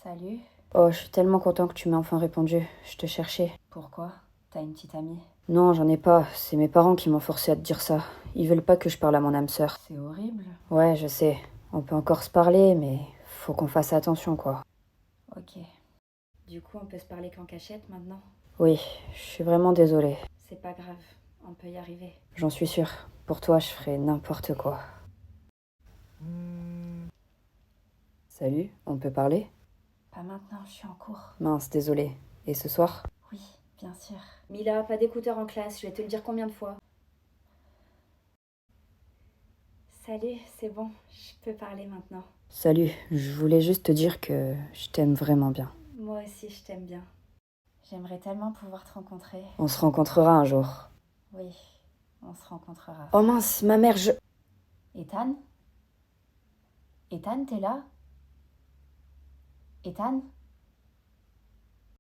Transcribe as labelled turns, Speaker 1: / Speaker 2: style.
Speaker 1: Salut.
Speaker 2: Oh, je suis tellement content que tu m'aies enfin répondu. Je te cherchais.
Speaker 1: Pourquoi? T'as une petite amie?
Speaker 2: Non, j'en ai pas. C'est mes parents qui m'ont forcé à te dire ça. Ils veulent pas que je parle à mon âme sœur.
Speaker 1: C'est horrible.
Speaker 2: Ouais, je sais. On peut encore se parler, mais faut qu'on fasse attention, quoi.
Speaker 1: Ok. Du coup, on peut se parler qu'en cachette maintenant?
Speaker 2: Oui, je suis vraiment désolée.
Speaker 1: C'est pas grave, on peut y arriver.
Speaker 2: J'en suis sûre. Pour toi, je ferais n'importe quoi. Salut, on peut parler?
Speaker 1: Pas maintenant, je suis en cours.
Speaker 2: Mince, désolée. Et ce soir?
Speaker 1: Oui, bien sûr.
Speaker 2: Mila, pas d'écouteurs en classe, je vais te le dire combien de fois?
Speaker 1: Salut, c'est bon, je peux parler maintenant.
Speaker 2: Salut, je voulais juste te dire que je t'aime vraiment bien.
Speaker 1: Moi aussi, je t'aime bien. J'aimerais tellement pouvoir te rencontrer.
Speaker 2: On se rencontrera un jour.
Speaker 1: Oui, on se rencontrera.
Speaker 2: Oh mince, ma mère,
Speaker 1: Ethan? Ethan, t'es là? Ethan?